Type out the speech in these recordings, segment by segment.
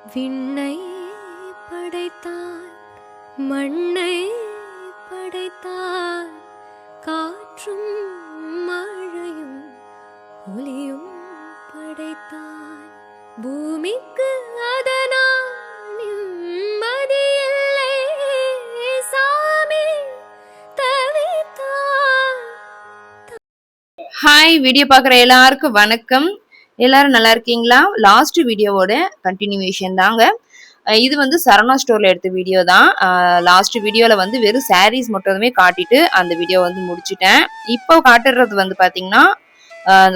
விண்ணை படைத்தாய், மண்ணை படைத்தாய், காற்றும் மழையும் ஒளியும் படைத்தாய். பூமிக்கு அதனால் நிம்மதியில்லை சாமி தவித்தாய். ஹாய், வீடியோ பார்க்குற எல்லாருக்கும் வணக்கம். எல்லாரும் நல்லா இருக்கீங்களா? லாஸ்ட் வீடியோவோட கண்டினியூவேஷன் தாங்க இது. வந்து சரவணா ஸ்டோர்ல எடுத்த வீடியோ தான். லாஸ்ட் வீடியோல வந்து வெறும் சாரீஸ் மட்டுமே காட்டிட்டு அந்த வீடியோ வந்து முடிச்சுட்டேன். இப்போ காட்டுறது வந்து பாத்தீங்கன்னா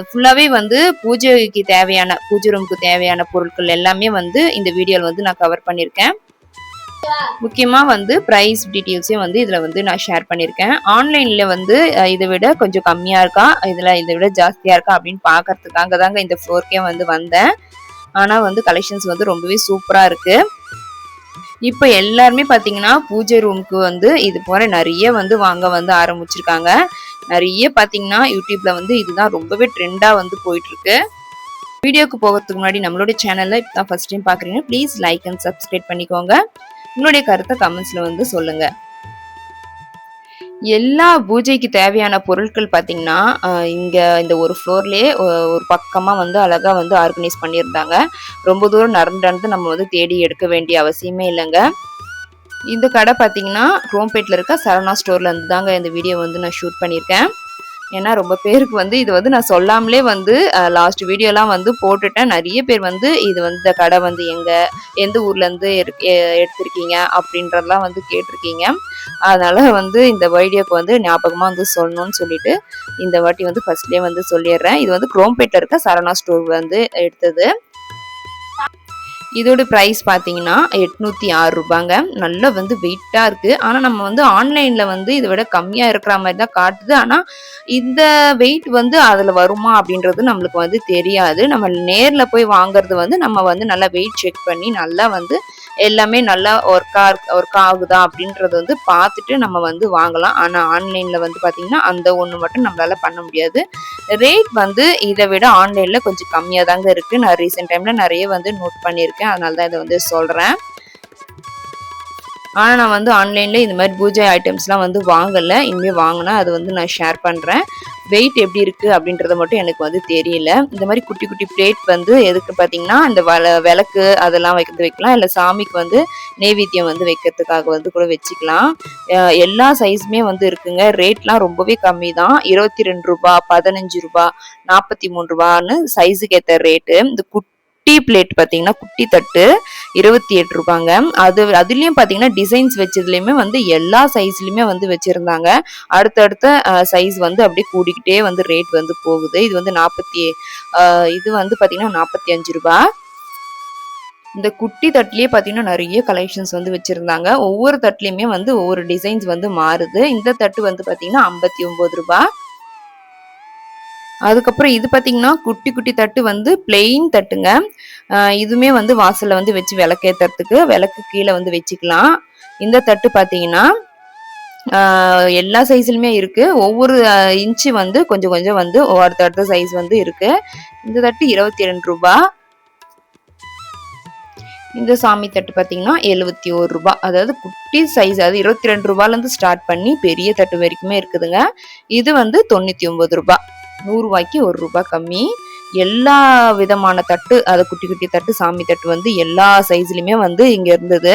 ஃபுல்லாவே வந்து பூஜைக்கு தேவையான, பூஜை ரூமுக்கு தேவையான பொருட்கள் எல்லாமே வந்து இந்த வீடியோல வந்து நான் கவர் பண்ணியிருக்கேன். முக்கியமா வந்து பிரைஸ் டீட்டெயில்ஸையும் வந்து இதுல வந்து நான் ஷேர் பண்ணியிருக்கேன். ஆன்லைன்ல வந்து இதை விட கொஞ்சம் கம்மியா இருக்கா, இதை விட ஜாஸ்தியா இருக்கா அப்படின்னு பாக்குறதுக்காக தாங்க இந்த ஃப்ளோர்க்கே வந்து வந்தேன். ஆனா வந்து கலெக்ஷன்ஸ் வந்து ரொம்பவே சூப்பரா இருக்கு. இப்ப எல்லாருமே பாத்தீங்கன்னா பூஜை ரூமுக்கு வந்து இது போல நிறைய வந்து வாங்க வந்து ஆரம்பிச்சிருக்காங்க. நிறைய பாத்தீங்கன்னா யூடியூப்ல வந்து இதுதான் ரொம்பவே ட்ரெண்டா வந்து போயிட்டு இருக்கு. வீடியோக்கு போகிறதுக்கு முன்னாடி நம்மளோட சேனல்ல இப்பதான் ஃபர்ஸ்ட் டைம் பாக்குறீங்கன்னா ப்ளீஸ் லைக் அண்ட் சப்ஸ்கிரைப் பண்ணிக்கோங்க. உங்களுடைய கருத்தை கமெண்ட்ஸ்ல வந்து சொல்லுங்க. எல்லா பூஜைக்கு தேவையான பொருட்கள் பாத்தீங்கன்னா இங்க இந்த ஒரு ஃப்ளோர்லயே ஒரு பக்கமா வந்து அழகா வந்து ஆர்கனைஸ் பண்ணியிருந்தாங்க. ரொம்ப தூரம் நடந்து நம்ம வந்து தேடி எடுக்க வேண்டிய அவசியமே இல்லைங்க. இந்த கடை பாத்தீங்கன்னா குரோம்பேட்ல இருக்க சரவணா ஸ்டோர்ல இருந்து தாங்க இந்த வீடியோ வந்து நான் ஷூட் பண்ணியிருக்கேன். ஏன்னா ரொம்ப பேருக்கு வந்து இது வந்து நான் சொல்லாமலே வந்து லாஸ்ட் வீடியோலாம் வந்து போட்டுட்டேன். நிறைய பேர் வந்து இது வந்து இந்த கடை வந்து எந்த ஊர்ல இருந்து எடுத்திருக்கீங்க அப்படின்றதெல்லாம் வந்து கேட்டிருக்கீங்க. அதனால வந்து இந்த வீடியோக்கு வந்து ஞாபகமா வந்து சொல்லணும்னு சொல்லிட்டு இந்த வாட்டி வந்து ஃபர்ஸ்ட்லயே வந்து சொல்லிடுறேன். இது வந்து குரோம்பேட்ல இருக்க சரவணா ஸ்டோர் வந்து எடுத்தது. இதோட ப்ரைஸ் பார்த்தீங்கன்னா 806 ரூபாங்க. நல்லா வந்து வெயிட்டாக இருக்குது. ஆனால் நம்ம வந்து ஆன்லைனில் வந்து இதை விட கம்மியாக இருக்கிற மாதிரி தான் காட்டுது. ஆனால் இந்த வெயிட் வந்து அதில் வருமா அப்படின்றது நம்மளுக்கு வந்து தெரியாது. நம்ம நேரில் போய் வாங்குறது வந்து நம்ம வந்து நல்லா வெயிட் செக் பண்ணி நல்லா வந்து எல்லாமே நல்லா ஒர்க் ஆகுதா அப்படின்றது வந்து பார்த்துட்டு நம்ம வந்து வாங்கலாம். ஆனால் ஆன்லைனில் வந்து பார்த்தீங்கன்னா அந்த ஒன்று மட்டும் நம்மளால பண்ண முடியாது. ரேட் வந்து இதை விட ஆன்லைனில் கொஞ்சம் கம்மியாக தாங்க இருக்குது. நான் ரீசெண்ட் டைமில் நிறைய வந்து நோட் பண்ணியிருக்கேன். அதனால தான் இதை வந்து சொல்கிறேன். ஆனால் நான் வந்து ஆன்லைனில் இந்த மாதிரி பூஜை ஐட்டம்ஸ்லாம் வந்து வாங்கலை. இனிமேல் வாங்கினா அது வந்து நான் ஷேர் பண்ணுறேன். வெயிட் எப்படி இருக்குது அப்படின்றத மட்டும் எனக்கு வந்து தெரியல. இந்த மாதிரி குட்டி குட்டி பிளேட் வந்து எதுக்கு பார்த்தீங்கன்னா இந்த விளக்கு அதெல்லாம் வைக்கலாம், இல்லை சாமிக்கு வந்து நெய்வேத்தியம் வந்து வைக்கிறதுக்காக வந்து கூட வச்சுக்கலாம். எல்லா சைஸுமே வந்து இருக்குங்க. ரேட்லாம் ரொம்பவே கம்மி தான். 22 ரூபா, 15 ரூபா, 43 ரூபான்னு சைஸுக்கு ஏற்ற ரேட்டு. இந்த குட்டி பிளேட் பார்த்தீங்கன்னா குட்டி தட்டு 28 ரூபாங்க. அதுலயும் பாத்தீங்கன்னா டிசைன்ஸ் வச்சதுலயுமே வந்து எல்லா சைஸ்லயுமே வந்து வச்சிருந்தாங்க. அடுத்தடுத்த சைஸ் வந்து அப்படியே கூடிக்கிட்டே வந்து ரேட் வந்து போகுது. இது வந்து இது வந்து பாத்தீங்கன்னா 45 ரூபாய். இந்த குட்டி தட்டுலயே பாத்தீங்கன்னா நிறைய கலெக்ஷன்ஸ் வந்து வச்சிருந்தாங்க. ஒவ்வொரு தட்டுலயுமே வந்து ஒவ்வொரு டிசைன்ஸ் வந்து மாறுது. இந்த தட்டு வந்து பாத்தீங்கன்னா 59 ரூபாய். அதுக்கப்புறம் இது பார்த்தீங்கன்னா குட்டி குட்டி தட்டு வந்து பிளெயின் தட்டுங்க. இதுவுமே வந்து வாசலில் வந்து வச்சு விளக்கேற்றுறதுக்கு விளக்கு கீழே வந்து வச்சுக்கலாம். இந்த தட்டு பார்த்தீங்கன்னா எல்லா சைஸ்லையுமே இருக்குது. ஒவ்வொரு இன்ச்சு வந்து கொஞ்சம் கொஞ்சம் வந்து அடுத்த சைஸ் வந்து இருக்குது. இந்த தட்டு 22 ரூபா. இந்த சாமி தட்டு பார்த்தீங்கன்னா 71 ரூபாய். அதாவது குட்டி சைஸ், அதாவது 22 ரூபாயிலேருந்து ஸ்டார்ட் பண்ணி பெரிய தட்டு வரைக்குமே இருக்குதுங்க. இது வந்து 99 ரூபாய். 100 ரூபாய்க்கு 1 ரூபாய் கம்மி. எல்லா விதமான தட்டு, அது குட்டி குட்டி தட்டு, சாமி தட்டு வந்து எல்லா சைஸ்லயுமே வந்து இங்க இருந்தது.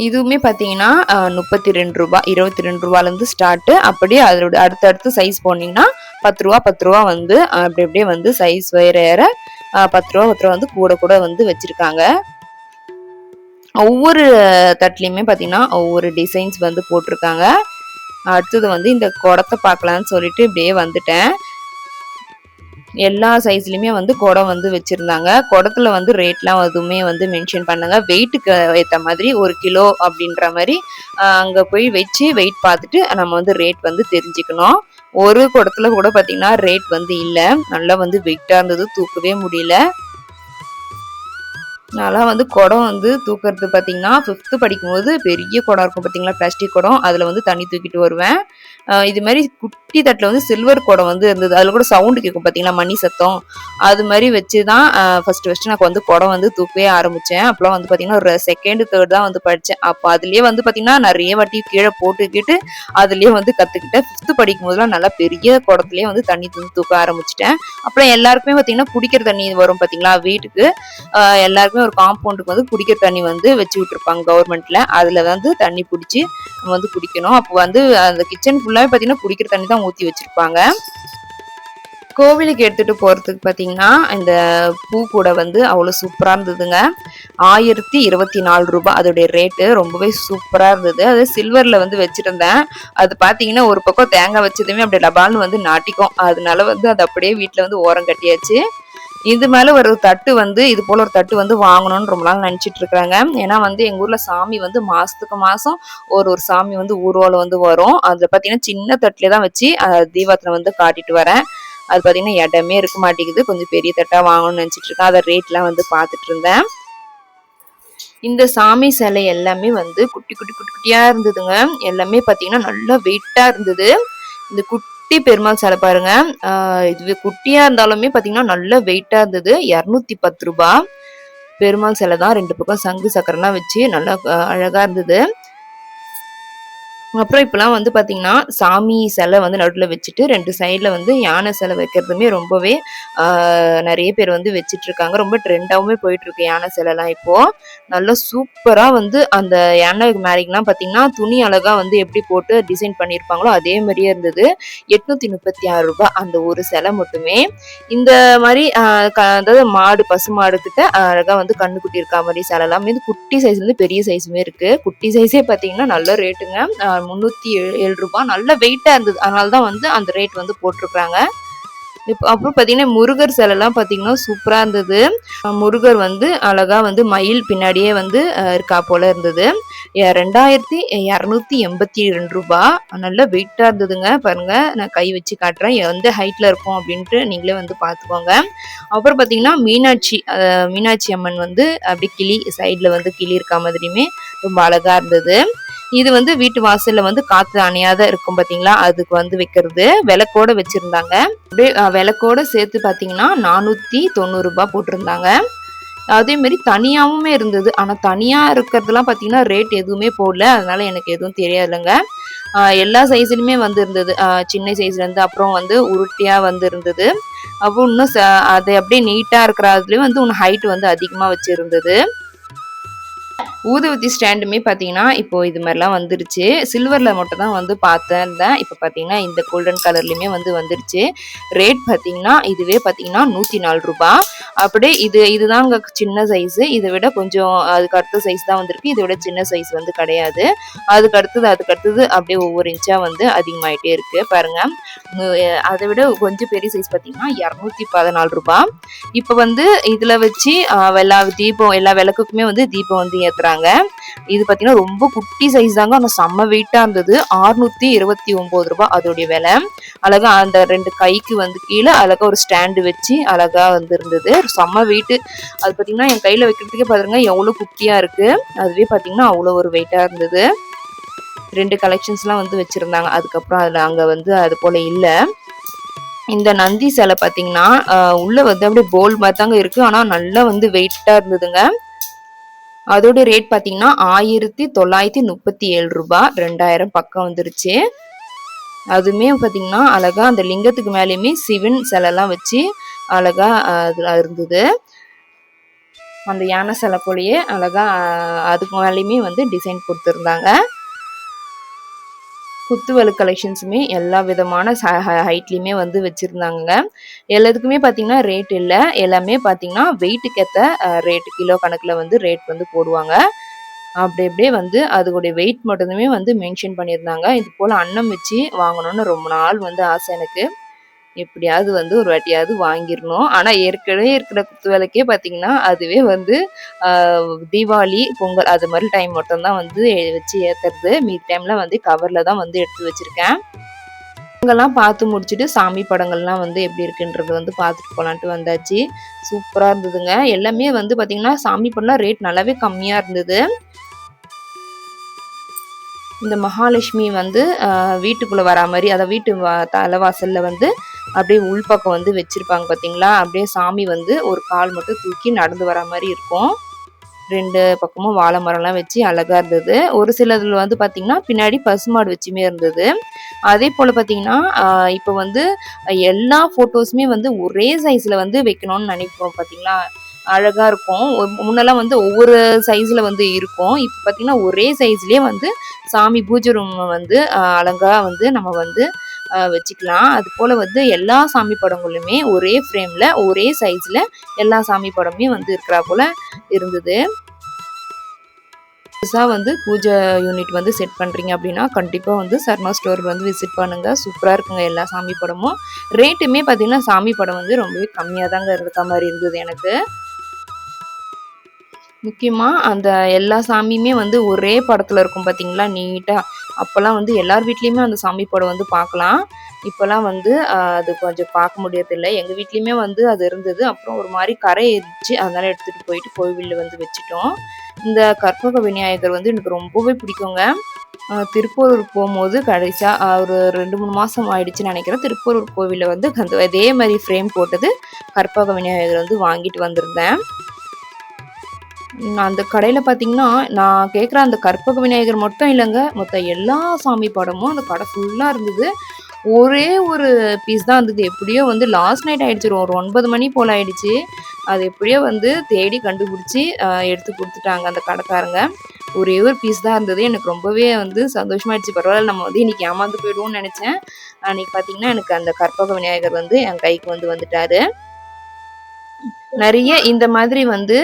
இதுவுமே பாத்தீங்கன்னா 32 ரூபாய், 22 ரூபாயில இருந்து ஸ்டார்ட். அப்படியே அதோட அடுத்தடுத்து சைஸ் போனீங்கன்னா 10 ரூபா 10 ரூபா வந்து அப்படியே வந்து சைஸ் வேற 10 ரூபா வந்து கூட கூட வந்து வச்சிருக்காங்க. ஒவ்வொரு தட்டுலயுமே பாத்தீங்கன்னா ஒவ்வொரு டிசைன்ஸ் வந்து போட்டிருக்காங்க. அடுத்தது வந்து இந்த குடத்தை பார்க்கலான்னு சொல்லிட்டு இப்படியே வந்துட்டேன். எல்லா சைஸ்லயுமே வந்து குடம் வந்து வச்சிருந்தாங்க. குடத்துல வந்து ரேட்லாம் எதுவுமே வந்து மென்ஷன் பண்ணுங்க. வெயிட்டுக்கு ஏற்ற மாதிரி 1 கிலோ அப்படின்ற மாதிரி அங்க போய் வச்சு வெயிட் பார்த்துட்டு நம்ம வந்து ரேட் வந்து தெரிஞ்சுக்கணும். ஒரு குடத்துல கூட பார்த்தீங்கன்னா ரேட் வந்து இல்லை. நல்லா வந்து வெயிட்டா இருந்தது, தூக்கவே முடியல. நான்லாம் வந்து குடம் வந்து தூக்குறது பார்த்தீங்கன்னா 5th படிக்கும்போது பெரிய குடம் இருக்கும் பார்த்தீங்களா, பிளாஸ்டிக் குடம், அதில் வந்து தண்ணி தூக்கிட்டு வருவேன். இது மாதிரி குட்டி குட்டி தட்டில் வந்து சில்வர் குடம் வந்து இருந்தது. அதில் கூட சவுண்டு கேட்கும் பார்த்தீங்களா, மணி சத்தம். அது மாதிரி வச்சு தான் ஃபர்ஸ்ட் நான் வந்து குடம் வந்து தூக்கவே ஆரம்பித்தேன். அப்போலாம் வந்து பார்த்தீங்கன்னா ஒரு செகண்ட் தேர்ட் தான் வந்து படித்தேன். அப்போ அதுலேயே வந்து பார்த்தீங்கன்னா நிறைய வாட்டி கீழே போட்டுக்கிட்டு அதுலேயே வந்து கற்றுக்கிட்டேன். 5th படிக்கும் போதெல்லாம் நல்லா பெரிய குடத்துலேயே வந்து தண்ணி தூக்க ஆரம்பிச்சிட்டேன். அப்புறம் எல்லாருக்குமே பார்த்தீங்கன்னா குடிக்கிற தண்ணி வரும் பார்த்தீங்களா வீட்டுக்கு, எல்லாருக்குமே ஒரு காம்பவுண்டுக்கு வந்து குடிக்கிற தண்ணி வந்து வச்சு விட்டுருப்பாங்க கவர்மெண்ட்ல. அதில் வந்து தண்ணி பிடிச்சி நம்ம வந்து குடிக்கணும். அப்போ வந்து அந்த கிச்சன் ஃபுல்லாகவே பார்த்தீங்கன்னா குடிக்கிற தண்ணி தான் ஊற்றி வச்சிருப்பாங்க. கோவிலுக்கு எடுத்துட்டு போறதுக்கு பார்த்தீங்கன்னா இந்த பூ கூட வந்து அவ்வளோ சூப்பராக இருந்ததுங்க. 1024 ரூபாய் அதோடைய ரேட்டு. ரொம்பவே சூப்பராக இருந்தது. அது சில்வரில் வந்து வச்சுருந்தேன். அது பார்த்தீங்கன்னா ஒரு பக்கம் தேங்காய் வச்சதுமே அப்படியே டபால்னு வந்து நாட்டிக்கும். அதனால வந்து அது அப்படியே வீட்டில் வந்து ஓரம் கட்டியாச்சு. இது மேலே ஒரு தட்டு வந்து இது போல் ஒரு தட்டு வந்து வாங்கணும்னு ரொம்ப நாள் நினச்சிட்டு இருக்கிறாங்க. ஏன்னா வந்து எங்கள் ஊரில் சாமி வந்து மாதத்துக்கு மாதம் ஒரு சாமி வந்து ஊர்வலம் வந்து வரும். அதில் பார்த்தீங்கன்னா சின்ன தட்டிலே தான் வச்சு தீபாவளி வந்து காட்டிட்டு வரேன். அது பார்த்தீங்கன்னா இடமே இருக்க மாட்டேங்குது. கொஞ்சம் பெரிய தட்டாக வாங்கணும்னு நினச்சிட்டு இருக்கேன். அதை ரேட்லாம் வந்து பார்த்துட்டு இருந்தேன். இந்த சாமி சிலை எல்லாமே வந்து குட்டி குட்டி குட்டி குட்டியாக இருந்ததுங்க. எல்லாமே பார்த்தீங்கன்னா நல்லா வெயிட்டாக இருந்தது. இந்த குட்டி பெருமாள் சிலை பாருங்க, இது குட்டியாக இருந்தாலுமே பார்த்தீங்கன்னா நல்லா வெயிட்டாக இருந்தது. 210 ரூபாய் பெருமாள் சிலை தான். 2 பக்கம் சங்கு சக்கரம்லாம் வச்சு நல்லா அழகாக இருந்தது. அப்புறம் இப்போலாம் வந்து பார்த்தீங்கன்னா சாமி சிலை வந்து நடுவில் வச்சுட்டு 2 சைடில் வந்து யானை சிலை வைக்கிறதுமே ரொம்பவே நிறைய பேர் வந்து வச்சுட்டு இருக்காங்க. ரொம்ப ட்ரெண்டாகவுமே போயிட்டுருக்கு யானை சிலைலாம். இப்போது நல்லா சூப்பராக வந்து அந்த யானை மேரிக்கெலாம் பார்த்தீங்கன்னா துணி அழகாக வந்து எப்படி போட்டு டிசைன் பண்ணியிருப்பாங்களோ அதே மாதிரியே இருந்தது. 836 ரூபாய் அந்த ஒரு சிலை மட்டுமே. இந்த மாதிரி அதாவது மாடு பசு மாடுக்கிட்ட அழகாக வந்து கண்ணுக்குட்டி இருக்கா மாதிரி சிலைலாம் இது குட்டி சைஸ்லேருந்து பெரிய சைஸுமே இருக்குது. குட்டி சைஸே பார்த்தீங்கன்னா நல்ல ரேட்டுங்க. 307 ரூபாய். நல்ல வெயிட்டா இருந்தது. அதனால தான் வந்து அந்த ரேட் வந்து போட்டிருக்காங்க. அப்புறம் பார்த்தீங்கன்னா முருகர் சிலைலாம் பார்த்தீங்கன்னா சூப்பராக இருந்தது. முருகர் வந்து அழகா வந்து மயில் பின்னாடியே வந்து இருக்கா போல இருந்தது. 2282 ரூபாய். நல்ல வெயிட்டாக இருந்ததுங்க. பாருங்க நான் கை வச்சு காட்டுறேன் எந்த ஹைட்ல இருக்கும் அப்படின்ட்டு நீங்களே வந்து பார்த்துக்கோங்க. அப்புறம் பார்த்தீங்கன்னா மீனாட்சி அம்மன் வந்து அப்படி கிளி சைடில் வந்து கிளி இருக்கா மாதிரியுமே ரொம்ப அழகா இருந்தது. இது வந்து வீட்டு வாசல்ல வந்து காத்து அணையாத இருக்கும் பார்த்தீங்களா, அதுக்கு வந்து வைக்கிறது. விளக்கோட வச்சிருந்தாங்க. அப்படியே விளக்கோட சேர்த்து பார்த்தீங்கன்னா 490 ரூபாய் போட்டிருந்தாங்க. அதே மாதிரி தனியாவுமே இருந்தது. ஆனால் தனியாக இருக்கிறதுலாம் பார்த்தீங்கன்னா ரேட் எதுவுமே போடல. அதனால எனக்கு எதுவும் தெரியாதுங்க. எல்லா சைஸ்லையுமே வந்து இருந்தது. சின்ன சைஸ்லேருந்து அப்புறம் வந்து உருட்டியாக வந்து இருந்தது. அப்புறம் இன்னும் அது அப்படியே நீட்டாக இருக்கிற அதுலேயும் வந்து இன்னும் ஹைட் வந்து அதிகமாக வச்சுருந்தது. ஊதுவத்தி ஸ்டாண்டுமே பார்த்தீங்கன்னா இப்போ இது மாதிரிலாம் வந்துருச்சு. சில்வரில் மட்டும் தான் வந்து பார்த்துருந்தேன். இப்போ பார்த்தீங்கன்னா இந்த கோல்டன் கலர்லையுமே வந்து வந்துருச்சு. ரேட் பார்த்தீங்கன்னா இதுவே பார்த்தீங்கன்னா 104 ரூபாய். அப்படியே இதுதாங்க சின்ன சைஸு. இதை விட கொஞ்சம் அதுக்கு அடுத்த சைஸ் தான் வந்திருக்கு. இதை விட சின்ன சைஸ் வந்து கிடையாது. அதுக்கு அடுத்தது அப்படியே ஒவ்வொரு இன்ச்சாக வந்து அதிகமாகிட்டே இருக்கு பாருங்க. அதை விட கொஞ்சம் பெரிய சைஸ் பார்த்தீங்கன்னா 214 ரூபாய். இப்போ வந்து இதில் வச்சு எல்லா விளக்குக்குமே வந்து தீபம் வந்து ஏற்றுறாங்க. இது பார்த்தீங்கன்னா ரொம்ப குட்டி சைஸ் தாங்க. ஆனால் செம்ம வெயிட்டாக இருந்தது. 629 ரூபாய் அதோடைய விலை. அழகா அந்த 2 கைக்கு வந்து கீழே அழகா ஒரு ஸ்டாண்டு வச்சு அழகா வந்து இருந்தது. செம்ம வெயிட்டு. அது பார்த்தீங்கன்னா என் கையில் வைக்கிறதுக்கே பாருங்க எவ்வளோ குட்டியாக இருக்கு. அதுவே பார்த்தீங்கன்னா அவ்வளோ ஒரு வெயிட்டாக இருந்தது. 2 கலெக்ஷன்ஸ்லாம் வந்து வச்சிருந்தாங்க. அதுக்கப்புறம் அதில் அங்கே வந்து அது போல இல்லை. இந்த நந்தி சிலை பார்த்தீங்கன்னா உள்ள வந்து அப்படியே போல் மாதிரி தாங்க இருக்கு. ஆனால் நல்லா வந்து வெயிட்டாக இருந்ததுங்க. அதோட ரேட் பார்த்தீங்கன்னா 1937 ரூபாய். 2000 பக்கம் வந்துருச்சு. அதுவுமே பார்த்தீங்கன்னா அழகா அந்த லிங்கத்துக்கு மேலேயுமே சிவன் சிலைலாம் வச்சு அழகா அதில் இருந்தது. அந்த யானை சிலை போலயே அழகா அதுக்கு மேலேயுமே வந்து டிசைன் கொடுத்துருந்தாங்க. குத்துவலு கலெக்ஷன்ஸுமே எல்லா விதமான ஹைட்லேயுமே வந்து வச்சுருந்தாங்க. எல்லாத்துக்குமே பார்த்தீங்கன்னா ரேட் இல்லை. எல்லாமே பார்த்தீங்கன்னா வெயிட்டுக்கு ஏற்ற ரேட்டு கிலோ கணக்கில் வந்து ரேட் வந்து போடுவாங்க. அப்படியே வந்து அதோடைய வெயிட் மட்டுமே வந்து மென்ஷன் பண்ணியிருந்தாங்க. இது போல் அன்னம் வச்சு வாங்கணும்னு ரொம்ப நாள் வந்து ஆசை எனக்கு. எப்படியாவது வந்து ஒரு வாட்டியாவது வாங்கிடணும். ஆனால் ஏற்கனவே இருக்கிற குத்து விளக்கே பார்த்தீங்கன்னா அதுவே வந்து தீபாவளி பொங்கல் அது மாதிரி டைம் மட்டும்தான் வந்து வச்சு ஏற்றுறது. மீதி டைமில் வந்து கவரில் தான் வந்து எடுத்து வச்சுருக்கேன். அங்கெல்லாம் பார்த்து முடிச்சுட்டு சாமி படங்கள்லாம் வந்து எப்படி இருக்குன்றது வந்து பார்த்துட்டு போகலான்ட்டு வந்தாச்சு. சூப்பராக இருந்ததுங்க. எல்லாமே வந்து பார்த்திங்கன்னா சாமி படம்லாம் ரேட் நல்லாவே கம்மியாக இருந்தது. இந்த மகாலட்சுமி வந்து வீட்டுக்குள்ளே வரா மாதிரி, அதை வீட்டு தலைவாசலில் வந்து அப்படியே உள்பக்கம் வந்து வச்சுருப்பாங்க பார்த்தீங்களா. அப்படியே சாமி வந்து ஒரு கால் மட்டும் தூக்கி நடந்து வரா மாதிரி இருக்கும். 2 பக்கமும் வாழை மரம்லாம் வச்சு அழகா இருந்தது. ஒரு சிலதுல வந்து பார்த்தீங்கன்னா, பின்னாடி பசுமாடு வச்சுமே இருந்தது. அதே போல பார்த்தீங்கன்னா, இப்போ வந்து எல்லா ஃபோட்டோஸுமே வந்து ஒரே சைஸ்ல வந்து வைக்கணும்னு நினைப்போம் பார்த்தீங்களா? அழகா இருக்கும். முன்னெல்லாம் வந்து ஒவ்வொரு சைஸ்ல வந்து இருக்கும். இப்போ பார்த்தீங்கன்னா, ஒரே சைஸ்லயே வந்து சாமி பூஜை ரூம் வந்து அழகா வந்து நம்ம வந்து வச்சுக்கலாம். அதுபோல வந்து எல்லா சாமி படங்களுமே ஒரே ஃப்ரேம்ல, ஒரே சைஸ்ல எல்லா சாமி படமுமே வந்து இருக்கிறா போல இருந்தது. புதுசா வந்து பூஜை யூனிட் வந்து செட் பண்றீங்க அப்படின்னா, கண்டிப்பா வந்து சர்மா ஸ்டோர் வந்து விசிட் பண்ணுங்க. சூப்பரா இருக்குங்க எல்லா சாமி படமும். ரேட்டுமே பார்த்தீங்கன்னா, சாமி படம் வந்து ரொம்பவே கம்மியா தாங்க இருக்க மாரி இருந்தது எனக்கு. முக்கியமா அந்த எல்லா சாமியுமே வந்து ஒரே படத்துல இருக்கும் பார்த்தீங்களா, நீட்டா. அப்பலாம் வந்து எல்லார் வீட்லயுமே அந்த சாமி படம் வந்து பார்க்கலாம். இப்பலாம் வந்து அது கொஞ்சம் பார்க்க முடியறதில்ல. எங்க வீட்லயுமே வந்து அது இருந்தது. அப்புறம் ஒரு மாரி கரை ஏறிடுச்சு. அதனால எடுத்துட்டு போயிட்டு கோவில்ல வந்து வச்சுட்டோம். இந்த கற்பக விநாயகர் வந்து எனக்கு ரொம்பவே பிடிக்குங்க. திருப்பூருக்கு போம்போது கடைசியா ஒரு 2, 3 மாசம் ஆயிடுச்சுன்னு நெனைக்கிறேன். திருப்பூர் கோவில்ல வந்து அதே மாரி ஃப்ரேம் போட்டது கற்பக விநாயகர் வந்து வாங்கிட்டு வந்திருந்தேன். அந்த கடையில பார்த்தீங்கன்னா, நான் கேட்குற அந்த கற்பக விநாயகர் மட்டும் இல்லங்க. மொத்த எல்லா சாமி படமும் அந்த கடை ஃபுல்லா இருந்தது. ஒரே ஒரு பீஸ் தான் இருந்தது. எப்படியோ வந்து லாஸ்ட் நைட் ஆயிடுச்சு. ஒரு 9 மணி போல ஆயிடுச்சு. அது எப்படியோ வந்து தேடி கண்டுபிடிச்சு எடுத்து குடுத்துட்டாங்க அந்த கடைக்காரங்க. ஒரே ஒரு பீஸ் தான் இருந்தது. எனக்கு ரொம்பவே வந்து சந்தோஷமாயிடுச்சு. பரவாயில்ல நம்ம வந்து இன்னைக்கு ஏமாந்து போயிடுவோம்னு நெனச்சேன். அன்னைக்கு பார்த்தீங்கன்னா, எனக்கு அந்த கற்பக விநாயகர் வந்து என் கைக்கு வந்து வந்துட்டாரு. நெறைய இந்த மாதிரி வந்து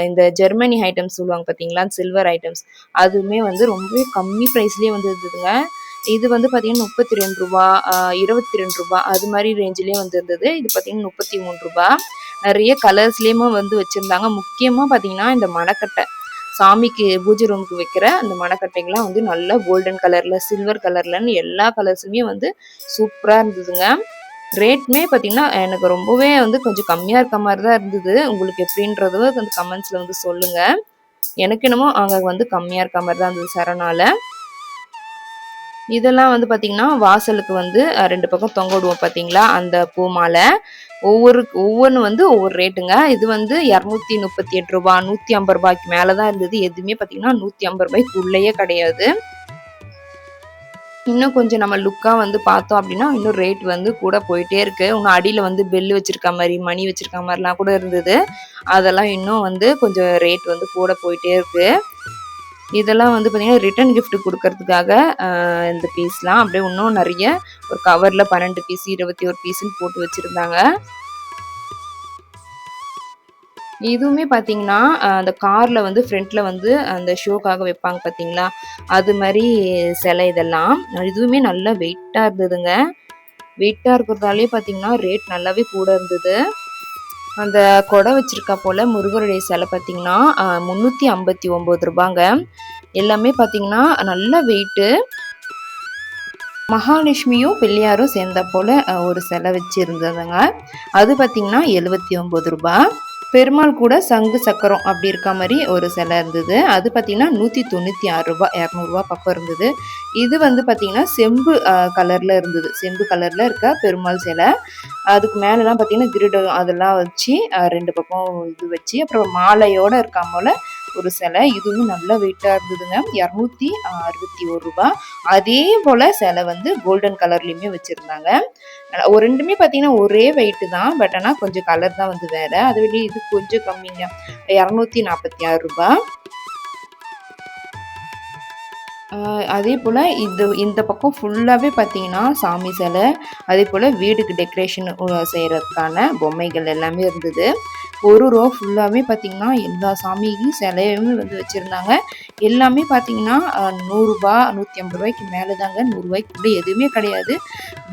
இந்த ஜெர்மனி ஐட்டம்ஸ் சொல்லுவாங்க பார்த்தீங்களா? Silver items. அதுவுமே வந்து ரொம்பவே கம்மி பிரைஸ்லயே வந்து இருந்ததுங்க. இது வந்து பார்த்தீங்கன்னா ரூ. 32 ரூ. 22 அது மாரி ரேஞ்சிலயே வந்து இருந்தது. இது பார்த்தீங்கன்னா ரூ. 33. நெறைய கலர்ஸ்லயுமே வந்து வச்சிருந்தாங்க. முக்கியமா பார்த்தீங்கன்னா, இந்த மணக்கட்டை. சாமிக்கு பூஜை ரூமுக்கு வைக்கிற அந்த மணக்கட்டைகள்லாம் வந்து நல்லா கோல்டன் கலர்ல, சில்வர் கலர்லன்னு எல்லா கலர்ஸுமே வந்து சூப்பரா இருந்ததுங்க. ரேட்டுமே பார்த்தீங்கன்னா, எனக்கு ரொம்பவே வந்து கொஞ்சம் கம்மியா இருக்க மாரி தான் இருந்தது. உங்களுக்கு எப்படின்றது வந்து கமெண்ட்ஸ்ல வந்து சொல்லுங்க. எனக்கு என்னமோ அங்க வந்து கம்மியா இருக்க மாரி தான் இருந்தது சரனால. இதெல்லாம் வந்து பார்த்தீங்கன்னா, வாசலுக்கு வந்து 2 பக்கம் தொங்க விடுவோம் பார்த்தீங்களா? அந்த பூ மாலை. ஒவ்வொன்னு வந்து ஒவ்வொரு ரேட்டுங்க. இது வந்து ரூ. 238 ரூ. 150க்கு மேல தான் இருந்தது. எதுவுமே பார்த்தீங்கன்னா, ரூ. 150க்கு உள்ளயே கிடையாது. இன்னும் கொஞ்சம் நம்ம லுக்கா வந்து பார்த்தோம் அப்படின்னா, இன்னும் ரேட் வந்து கூட போயிட்டே இருக்கு. இன்னும் அடியில வந்து பெல் வச்சிருக்க மாரி, மணி வச்சிருக்க மாரிலாம் கூட இருந்தது. அதெல்லாம் இன்னும் வந்து கொஞ்சம் ரேட் வந்து கூட போயிட்டே இருக்கு. இதெல்லாம் வந்து பார்த்தீங்கன்னா, ரிட்டர்ன் கிஃப்ட் குடுக்கறதுக்காக இந்த பீஸ்லாம் அப்படியே இன்னும் நெறைய ஒரு கவர்ல 12 பீஸ், 21 பீஸ்ன்னு போட்டு வச்சிருந்தாங்க. இதுவுமே பார்த்தீங்கன்னா, அந்த கார்ல வந்து ஃப்ரண்ட்ல வந்து அந்த ஷோக்காக வைப்பாங்க பார்த்தீங்களா? அது மாரி சிலை இதெல்லாம். இதுவுமே நல்லா வெயிட்டா இருந்ததுங்க. வெயிட்டா இருக்கிறதாலயே பார்த்தீங்கன்னா, ரேட் நல்லாவே கூட இருந்தது. அந்த குடம் வச்சிருக்கா போல முருகருடைய சிலை பார்த்தீங்கன்னா, ரூ. 359ங்க. எல்லாமே பார்த்தீங்கன்னா, நல்ல வெயிட்டு. மகாலட்சுமியும், பிள்ளையாரும் சேர்ந்தா போல ஒரு சிலை வச்சு இருந்ததுங்க. அது பார்த்தீங்கன்னா, ரூ. 79. பெருமாள் கூட சங்கு சக்கரம் அப்படி இருக்க மாரி ஒரு சிலை இருந்தது. அது பார்த்தீங்கன்னா, ரூ. 196 ரூ. 200 பக்கம் இருந்தது. இது வந்து பார்த்தீங்கன்னா, செம்பு கலர்ல இருந்தது. செம்பு கலர்ல இருக்க பெருமாள் சிலை. அதுக்கு மேலலாம் பார்த்தீங்கன்னா, கிரீடம் அதெல்லாம் வச்சு 2 பக்கம் இது வச்சு, அப்புறம் மாலையோட இருக்கா போல ஒரு சிலை. இதுவும் நல்ல வெயிட்டா இருந்ததுங்க. ரூ. 261. அதே போல சிலை வந்து கோல்டன் கலர்லயுமே வச்சிருந்தாங்க. ஒரு 2மே பார்த்தீங்கன்னா, ஒரே வெயிட் தான். பட் ஆனா கொஞ்சம் கலர் தான் வந்து வேற. அத விட இது கொஞ்சம் கம்மிங்க. ரூ. 246. அதேபோல இந்த பக்கம் ஃபுல்லாவே பார்த்தீங்கன்னா, சாமி சிலை, அதேபோல வீடுக்கு டெக்கரேஷன் செய்றதுக்கான பொம்மைகள் எல்லாமே இருந்தது. ஒரு ரோ ஃபுல்லாவே பார்த்தீங்கன்னா, எல்லா சாமியும் சிலையுமே வந்து வச்சிருந்தாங்க. எல்லாமே பார்த்தீங்கன்னா, ரூ. 100 ரூ. 150க்கு மேல தாங்க. ரூ. 100க்குள்ள எதுவுமே கிடையாது.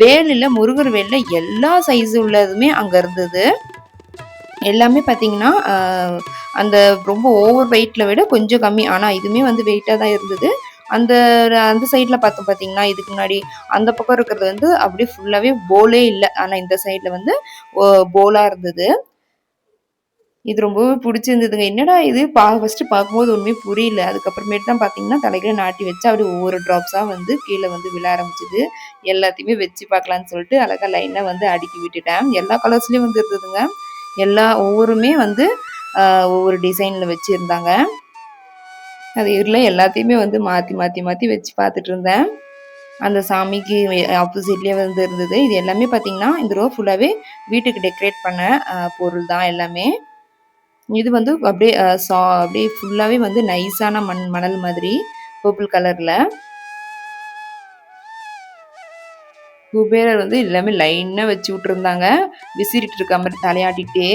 வேலுல முருகர் வேல்ல எல்லா சைஸ் உள்ளதுமே அங்க இருந்தது. எல்லாமே பார்த்தீங்கன்னா, அந்த ரொம்ப ஓவர் வெயிட்ல விட கொஞ்சம் கம்மி. ஆனா இதுவுமே வந்து வெயிட்டா தான் இருந்தது. அந்த அந்த சைட்ல பார்த்தோம் பார்த்தீங்களா, இதுக்கு முன்னாடி அந்த பக்கம் இருக்கிறது வந்து அப்படியே ஃபுல்லாவே போலே இல்ல. ஆனா இந்த சைட்ல வந்து போலா இருந்தது. இது ரொம்பவே பிடிச்சிருந்ததுங்க. என்னடா இது ஃபர்ஸ்ட்டு பார்க்கும்போது ஒண்ணுமே புரியல. அதுக்கப்புறமேட்டு தான் பார்த்தீங்கன்னா, தலைகீழ நாட்டி வச்சு அப்படியே ஒவ்வொரு ட்ராப்ஸா வந்து கீழ வந்து விழ ஆரம்பிச்சது. எல்லாத்தையுமே வச்சு பார்க்கலான்னு சொல்லிட்டு அழகா லைனா வந்து அடுக்கி விட்டுட்டேன். எல்லா கலர்ஸ்லயும் வந்து இருந்ததுங்க. ஒவ்வொருமே வந்து ஒவ்வொரு டிசைன்ல வச்சிருந்தாங்க. அது இதுல எல்லாத்தையுமே வந்து மாத்தி வச்சு பார்த்துட்டு இருந்தேன். அந்த சாமிக்கு ஆப்போசிட்லயே வந்து இருந்தது. இது எல்லாமே பார்த்தீங்கன்னா, இந்த ரோ ஃபுல்லாவே வீட்டுக்கு டெக்கரேட் பண்ண பொருள் தான் எல்லாமே. இது வந்து அப்படியே அப்படியே ஃபுல்லாவே வந்து நைஸான மணல் மாதிரி பர்பிள் கலர்ல. குபேரர் வந்து எல்லாமே லைனா வச்சு விட்டுருந்தாங்க. விசிறிட்டு இருக்க மாதிரி தலையாட்டிட்டே.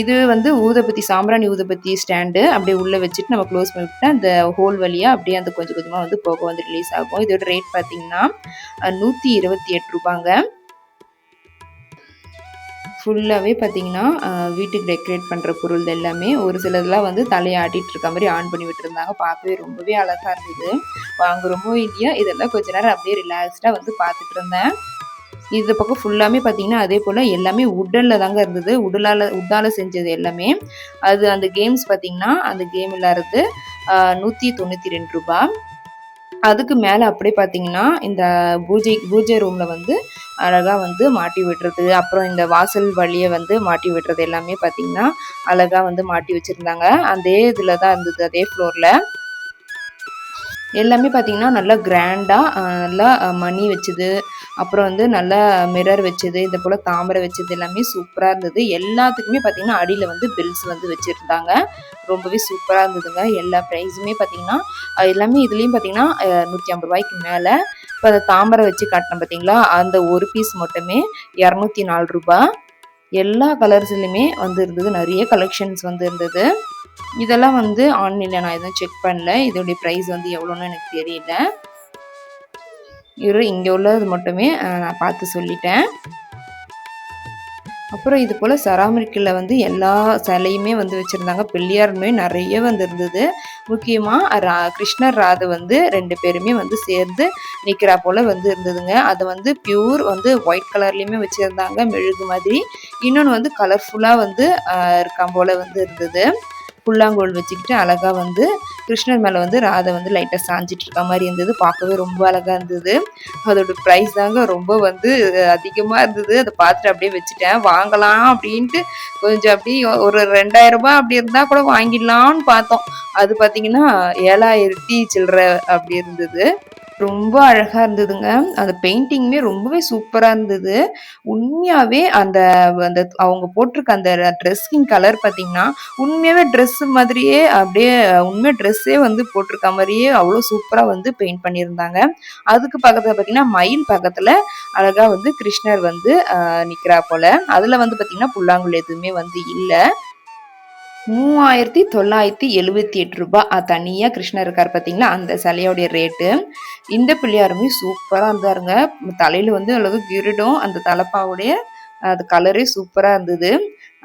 இது வந்து ஊதுபத்தி சாம்பிராணி ஊதுபத்தி ஸ்டாண்டு அப்படியே உள்ள வச்சுட்டு நம்ம க்ளோஸ் பண்ணிவிட்டா அந்த ஹோல் வழியா அப்படியே அந்த கொஞ்சம் கொஞ்சமா வந்து புகை வந்து ரிலீஸ் ஆகும். இதோட ரேட் பார்த்தீங்கன்னா ₹128. ஃபுல்லாவே பார்த்தீங்கன்னா, வீட்டுக்கு டெக்கரேட் பண்ற பொருள் எல்லாமே ஒரு சிலதெல்லாம் வந்து தலைய ஆட்டிட்டு இருக்க மாரி ஆன் பண்ணி விட்டுருந்தாங்க. பார்க்கவே ரொம்பவே அழகா இருந்தது. வாங்குறோமோ இல்லையோ இதெல்லாம் கொஞ்ச நேரம் அப்படியே ரிலாக்ஸ்டா வந்து பார்த்துட்டு இருந்தேன். இந்த பக்கம் ஃபுல்லாமே பார்த்தீங்கன்னா, அதே போல எல்லாமே வுட்டன்ல தாங்க இருந்தது. வுட்டால செஞ்சது எல்லாமே. அது அந்த கேம்ஸ் பார்த்தீங்கன்னா, அந்த கேம் விளையாடுறது ₹192. அதுக்கு மேல அப்படியே பார்த்தீங்கன்னா, இந்த பூஜை ரூம்ல வந்து அழகா வந்து மாட்டி விடுறது, அப்புறம் இந்த வாசல் வழிய வந்து மாட்டி விடுறது எல்லாமே பார்த்தீங்கன்னா, அழகா வந்து மாட்டி வச்சிருந்தாங்க. அதே இதுல தான் இருந்தது, அதே ஃப்ளோர்ல. எல்லாமே பார்த்தீங்கன்னா, நல்லா கிராண்டா நல்லா மணி வச்சது, அப்புறம் வந்து நல்லா மிரர் வச்சது, இது போல தாமரை வச்சது எல்லாமே சூப்பரா இருந்தது. எல்லாத்துக்குமே பார்த்தீங்கன்னா, அடியில வந்து பெல்ஸ் வந்து வச்சிருந்தாங்க. ரொம்பவே சூப்பரா இருந்ததுங்க. எல்லா ப்ரைஸுமே பார்த்தீங்கன்னா, எல்லாமே இதுலயும் பார்த்தீங்கன்னா ₹150க்கு மேல. இப்ப அந்த தாமரை வச்சு காட்டினேன் பார்த்தீங்களா, அந்த ஒரு பீஸ் மட்டுமே ₹204. எல்லா கலர்ஸ்லயுமே வந்து இருந்தது. நெறைய கலெக்ஷன்ஸ் வந்து இருந்தது. இதெல்லாம் வந்து ஆன்லைன்ல நான் எதுவும் செக் பண்ணல. இதோடைய பிரைஸ் வந்து எவ்வளோன்னு எனக்கு தெரியல. இங்க உள்ளது மட்டுமே நான் பார்த்து சொல்லிட்டேன். அப்புறம் இது போல செராமிக்ல வந்து எல்லா சிலையுமே வந்து வச்சிருந்தாங்க. பிள்ளையாருமே நெறைய வந்து இருந்தது. முக்கியமா கிருஷ்ணர் ராதை வந்து 2 பேருமே வந்து சேர்ந்து நிக்கிறா போல வந்து இருந்ததுங்க. அது வந்து பியூர் வந்து ஒயிட் கலர்லயுமே வச்சிருந்தாங்க மெழுகு மாதிரி. இன்னொன்னு வந்து கலர்ஃபுல்லா வந்து இருக்காம் போல வந்து இருந்தது. புல்லாங்குழல் வச்சுக்கிட்டு அழகா வந்து கிருஷ்ணர் மேல வந்து ராதை வந்து லைட்டா சாஞ்சிட்டு இருக்க மாதிரி இருந்தது. பார்க்கவே ரொம்ப அழகா இருந்தது. அதோட பிரைஸ் தாங்க ரொம்ப வந்து அதிகமா இருந்தது. அதை பார்த்துட்டு அப்படியே வச்சுட்டேன். வாங்கலாம் அப்படின்ட்டு கொஞ்சம் அப்படி ஒரு ₹2000 அப்படி இருந்தா கூட வாங்கிடலாம்னு பார்த்தோம். அது பார்த்தீங்கன்னா 7000 சில்லற அப்படி இருந்தது. ரொம்ப அழகா இருந்ததுங்க. அந்த பெயிண்டிங்குமே ரொம்பவே சூப்பரா இருந்தது. உண்மையாவே அந்த அந்த அவங்க போட்டிருக்க அந்த ட்ரெஸ்ஸிங் கலர் பார்த்தீங்கன்னா, உண்மையாவே ட்ரெஸ் மாதிரியே அப்படியே உண்மையா ட்ரெஸ்ஸே வந்து போட்டிருக்க மாரியே அவ்வளோ சூப்பரா வந்து பெயிண்ட் பண்ணியிருந்தாங்க. அதுக்கு பக்கத்துல பார்த்தீங்கன்னா, மயில் பக்கத்துல அழகா வந்து கிருஷ்ணர் வந்து நிக்கிறா போல. அதுல வந்து பார்த்தீங்கன்னா, புல்லாங்குழல் எதுவுமே வந்து இல்ல. ₹3978 தனியா கிருஷ்ணர் இருக்கார் பார்த்தீங்களா, அந்த சிலையோடைய ரேட்டு. இந்த பிள்ளையாருமே சூப்பரா இருந்தாருங்க. தலையில வந்து அழகு கிரீடம், அந்த தலப்பாவுடைய அது கலரே சூப்பரா இருந்தது.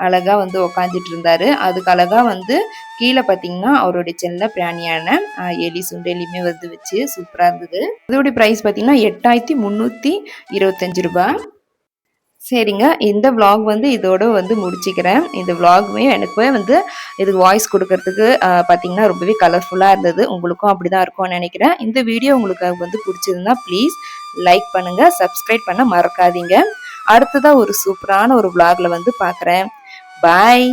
அழகா வந்து உக்காந்துட்டு இருந்தாரு. அதுக்கு அழகா வந்து கீழ பார்த்தீங்கன்னா, அவருடைய செல்ல பிராணியான எலி சுண்டெலியுமே வந்து வச்சு சூப்பரா இருந்தது. அதோடைய பிரைஸ் பார்த்தீங்கன்னா, ₹8325. சரிங்க. இந்த விளாக் வந்து இதோட வந்து முடிச்சுக்கிறேன். இந்த விளாகுமே எனக்குமே வந்து இதுக்கு வாய்ஸ் குடுக்கறதுக்கு பார்த்தீங்கன்னா, ரொம்பவே கலர்ஃபுல்லா இருந்தது. உங்களுக்கும் அப்படிதான் இருக்கும்னு நெனைக்கிறேன். இந்த வீடியோ உங்களுக்கு வந்து புடிச்சிருந்தா ப்ளீஸ் லைக் பண்ணுங்க, சப்ஸ்கிரைப் பண்ண மறக்காதீங்க. அடுத்ததா ஒரு சூப்பரான ஒரு விளாக்ல வந்து பார்க்குறேன். பாய்.